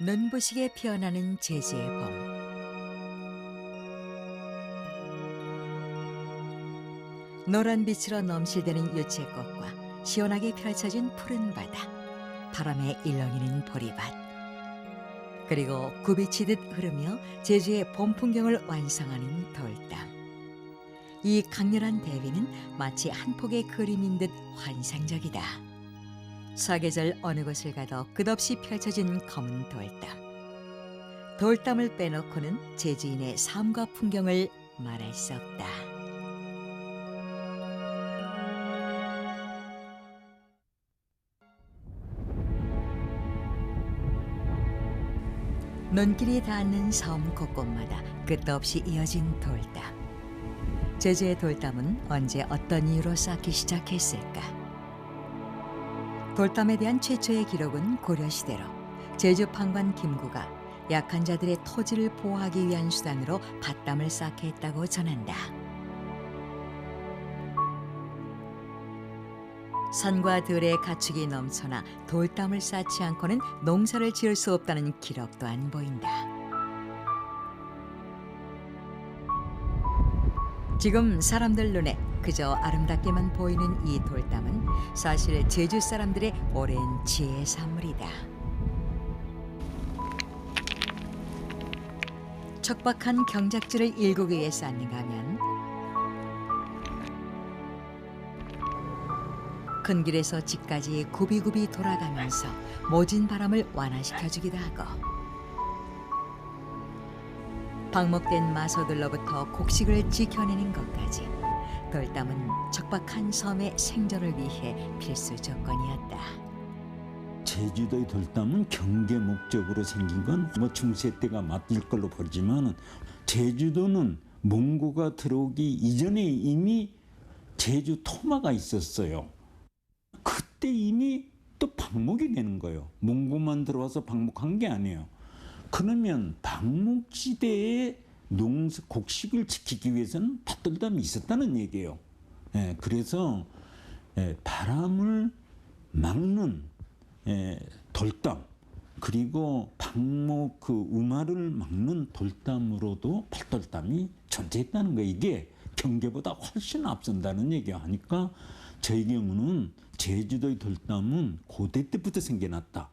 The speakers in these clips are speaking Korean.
눈부시게 피어나는 제주의 봄. 노란 빛으로 넘실대는 유채꽃과 시원하게 펼쳐진 푸른 바다, 바람에 일렁이는 보리밭, 그리고 굽이치듯 흐르며 제주의 봄 풍경을 완성하는 돌담. 이 강렬한 대비는 마치 한 폭의 그림인 듯 환상적이다. 사계절 어느 곳을 가도 끝없이 펼쳐진 검은 돌담. 돌담을 빼놓고는 제주인의 삶과 풍경을 말할 수 없다. 눈길이 닿는 섬 곳곳마다 끝도 없이 이어진 돌담. 제주의 돌담은 언제 어떤 이유로 쌓기 시작했을까? 돌담에 대한 최초의 기록은 고려시대로 제주 판관 김구가 약한 자들의 토지를 보호하기 위한 수단으로 밭담을 쌓게 했다고 전한다. 산과 들의 가축이 넘쳐나 돌담을 쌓지 않고는 농사를 지을 수 없다는 기록 또한 보인다. 지금 사람들 눈에 그저 아름답게만 보이는 이 돌담은 사실 제주 사람들의 오랜 지혜의 산물이다. 척박한 경작지를 일구기 위해 쌓는가 하면 큰 길에서 집까지 굽이굽이 돌아가면서 모진 바람을 완화시켜주기도 하고 방목된 마소들로부터 곡식을 지켜내는 것까지 돌담은 척박한 섬의 생존을 위해 필수 조건이었다. 제주도의 돌담은 경계 목적으로 생긴 건 뭐 중세 때가 맞을 걸로 보지만 제주도는 몽고가 들어오기 이전에 이미 제주 토마가 있었어요. 그때 이미 또 방목이 되는 거예요. 몽고만 들어와서 방목한 게 아니에요. 그러면 방목지대에 곡식을 지키기 위해서는 밭돌담이 있었다는 얘기예요. 그래서 바람을 막는 돌담, 그리고 방목 그 우마를 막는 돌담으로도 밭돌담이 존재했다는 거예요. 이게 경계보다 훨씬 앞선다는 얘기야 하니까 저희 경우는 제주도의 돌담은 고대 때부터 생겨났다.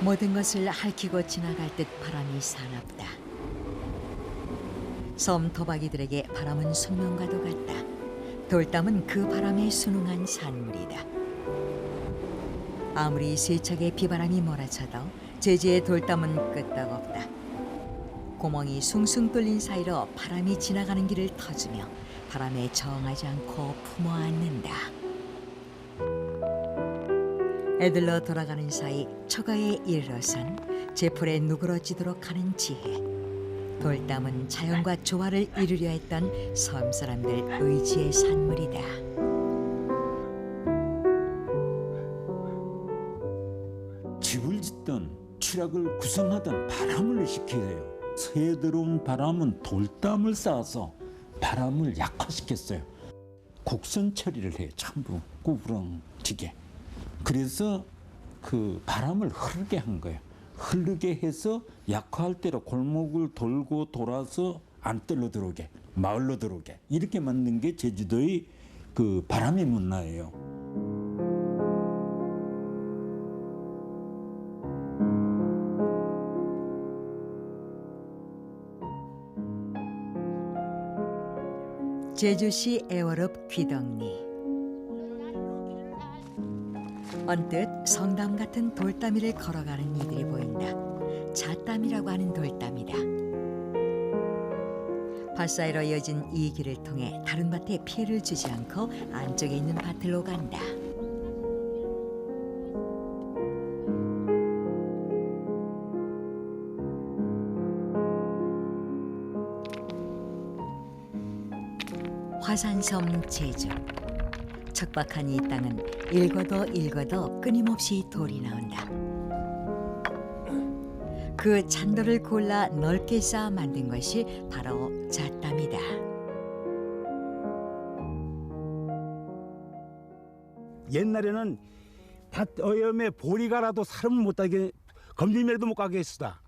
모든 것을 핥히고 지나갈 듯 바람이 사납다. 섬 토박이들에게 바람은 숙명과도 같다. 돌담은 그 바람에 순응한 산물이다. 아무리 세차게 비바람이 몰아쳐도 제주의 돌담은 끄떡없다. 구멍이 숭숭 뚫린 사이로 바람이 지나가는 길을 터주며 바람에 저항하지 않고 품어 안는다. 애들러 돌아가는 사이 처가에 이르러선 제풀에 누그러지도록 하는 지혜. 돌담은 자연과 조화를 이루려 했던 섬 사람들 의지의 산물이다. 집을 짓던 추락을 구성하던 바람을 일으켜요. 새에 들어온 바람은 돌담을 쌓아서 바람을 약화시켰어요. 곡선 처리를 해요. 전부 구부렁지게. 그래서 그 바람을 흐르게 한 거예요. 흐르게 해서 약화할 대로 골목을 돌고 돌아서 안뜰로 들어오게, 마을로 들어오게 이렇게 만든 게 제주도의 그 바람의 문화예요. 제주시 애월읍 귀덕리. 언뜻 성담 같은 돌담이를 걸어가는 이들이 보인다. 잣담이라고 하는 돌담이다. 밭 사이로 이어진 이 길을 통해 다른 밭에 피해를 주지 않고 안쪽에 있는 밭으로 간다. 화산섬 제주. 척박한 이 땅은 읽어도 끊임없이 돌이 나온다. 그 잔돌을 골라 넓게 쌓아 만든 것이 바로 잣담이다. 옛날에는 다 어염에 보리가라도 사람을 못 가게 검진매도 못 가게 했수다.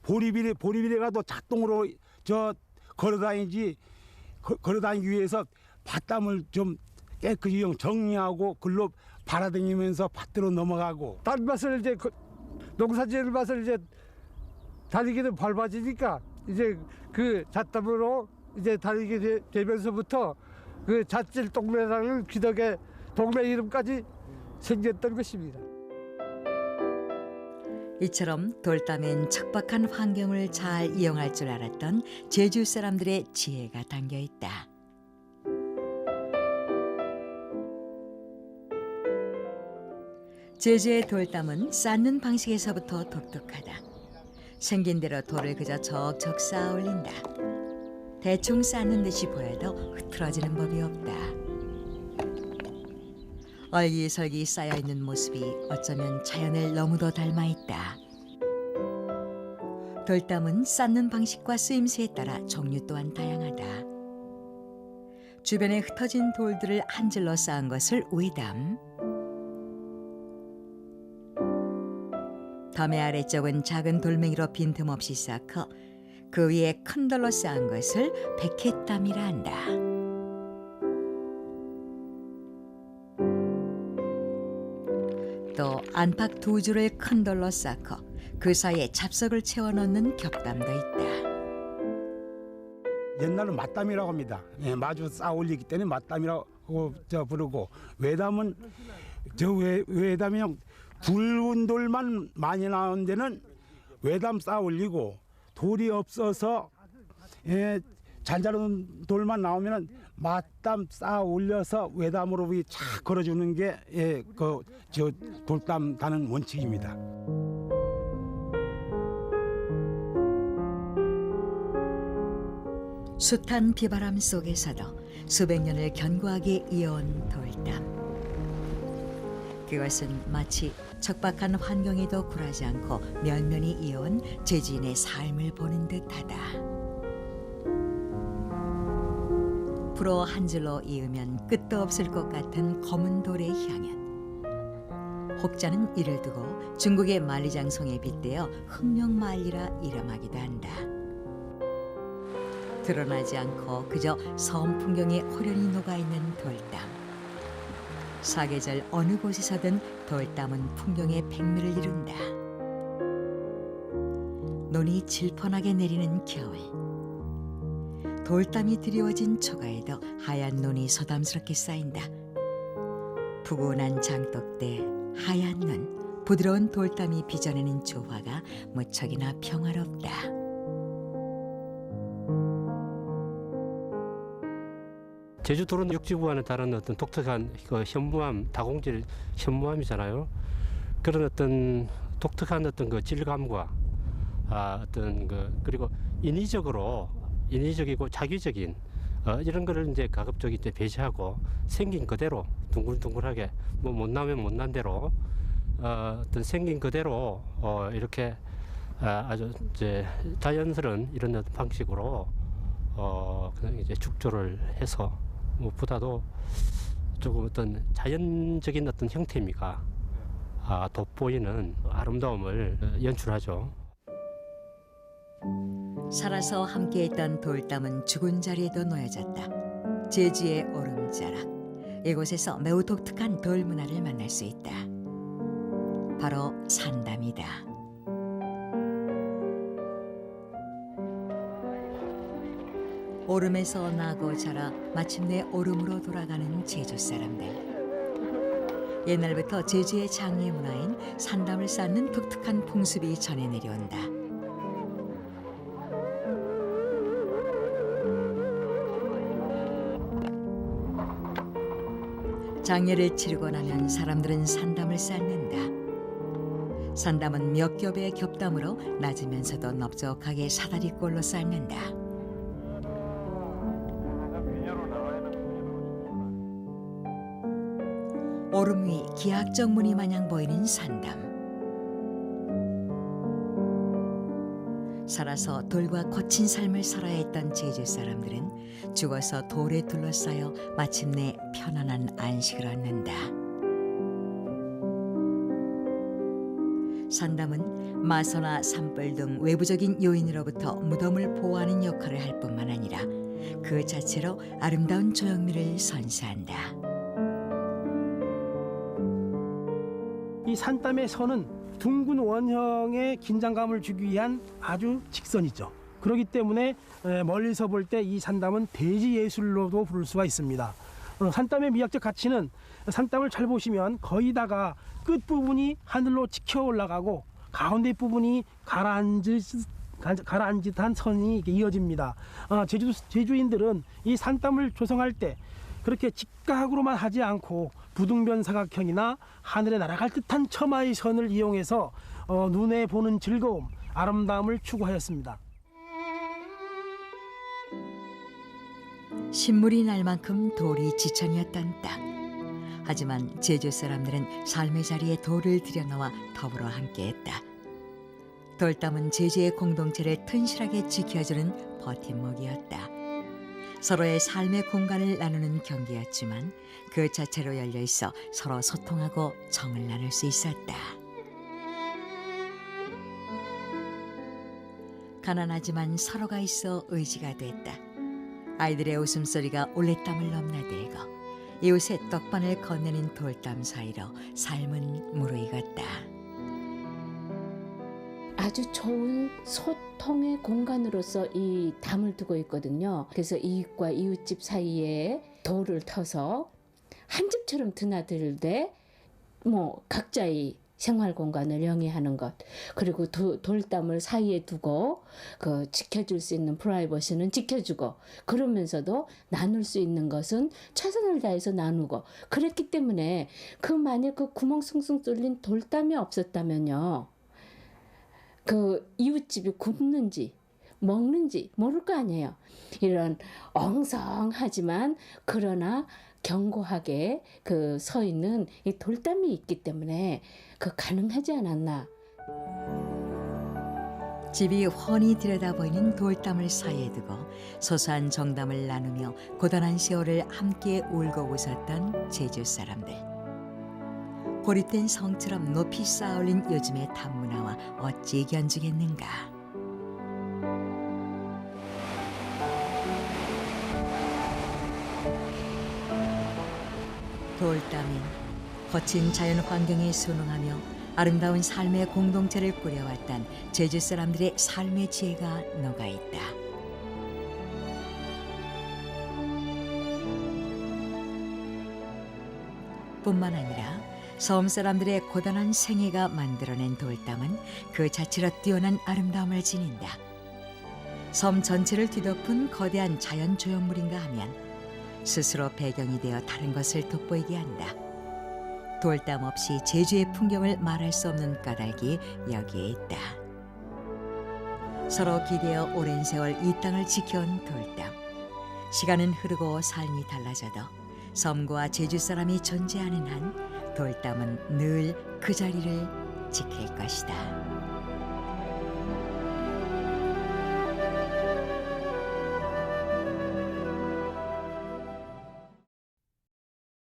보리비리가도 작동으로 저 걸어다니지 걸어다니기 위해서 밭담을 좀 깨끗이 정리하고 글로 발아다니면서 밭으로 넘어가고 단밭을 이제 농사지을 밭을 이제 다니기도 밟아지니까 이제 그 잣담으로 이제 다니게 되면서부터 그 잣질 동네라는 귀덕의 동네 이름까지 생겼던 것입니다. 이처럼 돌담엔 척박한 환경을 잘 이용할 줄 알았던 제주 사람들의 지혜가 담겨 있다. 제주의 돌담은 쌓는 방식에서부터 독특하다. 생긴 대로 돌을 그저 척척 쌓아 올린다. 대충 쌓는 듯이 보여도 흐트러지는 법이 없다. 얼기설기 쌓여있는 모습이 어쩌면 자연을 너무도 닮아 있다. 돌담은 쌓는 방식과 쓰임새에 따라 종류 또한 다양하다. 주변에 흩어진 돌들을 한 줄로 쌓은 것을 외담, 담의 아래쪽은 작은 돌멩이로 빈틈없이 쌓고 그 위에 큰 돌로 쌓은 것을 백해담이라 한다. 또 안팎 두 줄을 큰 돌로 쌓고 그 사이에 잡석을 채워 넣는 겹담도 있다. 옛날은 맞담이라고 합니다. 예, 마주 쌓아 올리기 때문에 맞담이라고 부르고 외담은 외담이 굵은 돌만 많이 나온 데는 외담 쌓아 올리고 돌이 없어서 잘 자른 돌만 나오면은 맞담 쌓아 올려서 외담으로 착 걸어주는 게 저 돌담 다는 원칙입니다. 숱한 비바람 속에서도 수백 년을 견고하게 이어온 돌담. 그것은 마치 척박한 환경에도 굴하지 않고 면면히 이어온 제주인의 삶을 보는 듯하다. 불어 한 줄로 이으면 끝도 없을 것 같은 검은 돌의 향연. 혹자는 이를 두고 중국의 만리장성에 빗대어 흑룡만리라 이름하기도 한다. 드러나지 않고 그저 섬 풍경에 호련히 녹아있는 돌담. 사계절 어느 곳에서든 돌담은 풍경의 백미를 이룬다. 눈이 질펀하게 내리는 겨울. 돌담이 드리워진 초가에도 하얀 눈이 소담스럽게 쌓인다. 푸근한 장독대, 하얀 눈, 부드러운 돌담이 빚어내는 조화가 무척이나 평화롭다. 제주도는 육지부와는 다른 어떤 독특한 그 현무암, 다공질 현무암이잖아요. 그런 어떤 독특한 어떤 그 질감과 어떤 그리고 인위적이고 자기적인 이런 거를 이제 가급적 이제 배제하고 생긴 그대로 둥글둥글하게 뭐 못나면 못난 대로 어떤 생긴 그대로 이렇게 아주 이제 자연스러운 이런 어떤 방식으로 그냥 이제 축조를 해서 무엇보다도 조금 어떤 자연적인 어떤 형태미가 돋보이는 아름다움을 연출하죠. 살아서 함께했던 돌담은 죽은 자리에도 놓여졌다. 제주의 오름자락. 이곳에서 매우 독특한 돌 문화를 만날 수 있다. 바로 산담이다. 오름에서 나고 자라 마침내 오름으로 돌아가는 제주 사람들. 옛날부터 제주의 장례 문화인 산담을 쌓는 독특한 풍습이 전해 내려온다. 장례를 치르고 나면 사람들은 산담을 쌓는다. 산담은 몇 겹의 겹담으로 낮으면서도 넓적하게 사다리꼴로 쌓는다. 오름 위 기하적 무늬 마냥 보이는 산담. 살아서 돌과 거친 삶을 살아야 했던 제주 사람들은 죽어서 돌에 둘러싸여 마침내 편안한 안식을 얻는다. 산담은 마서나 산불 등 외부적인 요인으로부터 무덤을 보호하는 역할을 할 뿐만 아니라 그 자체로 아름다운 조형미를 선사한다. 이 산담의 선은 둥근 원형의 긴장감을 주기 위한 아주 직선이죠. 그렇기 때문에 멀리서 볼 때 이 산담은 대지 예술로도 부를 수가 있습니다. 산담의 미학적 가치는 산담을 잘 보시면 거의 다가 끝부분이 하늘로 치켜 올라가고 가운데 부분이 가라앉은 듯한 선이 이렇게 이어집니다. 제주인들은 이 산담을 조성할 때 그렇게 직각으로만 하지 않고 부둥변 사각형이나 하늘에 날아갈 듯한 처마의 선을 이용해서 눈에 보는 즐거움, 아름다움을 추구하였습니다. 신물이 날 만큼 돌이 지천이었던 땅. 하지만 제주 사람들은 삶의 자리에 돌을 들여놓아 더불어 함께했다. 돌담은 제주의 공동체를 튼실하게 지켜주는 버팀목이었다. 서로의 삶의 공간을 나누는 경계였지만 그 자체로 열려 있어 서로 소통하고 정을 나눌 수 있었다. 가난하지만 서로가 있어 의지가 됐다. 아이들의 웃음소리가 올레땀을 넘나들고 이웃의 떡반을 건네는 돌담 사이로 삶은 무르익었다. 아주 좋은 소통의 공간으로서 이 담을 두고 있거든요. 그래서 이웃과 이웃집 사이에 돌을 터서 한 집처럼 드나들되 각자의 생활 공간을 영위하는 것, 그리고 돌담을 사이에 두고 그 지켜줄 수 있는 프라이버시는 지켜주고, 그러면서도 나눌 수 있는 것은 최선을 다해서 나누고, 그랬기 때문에 만약 그 구멍 숭숭 뚫린 돌담이 없었다면요, 그 이웃집이 굶는지 먹는지 모를 거 아니에요. 이런 엉성하지만 그러나 견고하게 서 있는 이 돌담이 있기 때문에 가능하지 않았나. 집이 훤히 들여다보이는 돌담을 사이에 두고 소소한 정담을 나누며 고단한 세월을 함께 울고 웃었던 제주 사람들. 고립된 성처럼 높이 쌓아올린 요즘의 담문화와 어찌 견주겠는가. 돌담인 거친 자연 환경에 순응하며 아름다운 삶의 공동체를 꾸려왔던 제주 사람들의 삶의 지혜가 녹아있다. 뿐만 아니라 섬 사람들의 고단한 생애가 만들어낸 돌담은 그 자체로 뛰어난 아름다움을 지닌다. 섬 전체를 뒤덮은 거대한 자연 조형물인가 하면 스스로 배경이 되어 다른 것을 돋보이게 한다. 돌담 없이 제주의 풍경을 말할 수 없는 까닭이 여기에 있다. 서로 기대어 오랜 세월 이 땅을 지켜온 돌담. 시간은 흐르고 삶이 달라져도 섬과 제주 사람이 존재하는 한 돌담은 늘 그 자리를 지킬 것이다.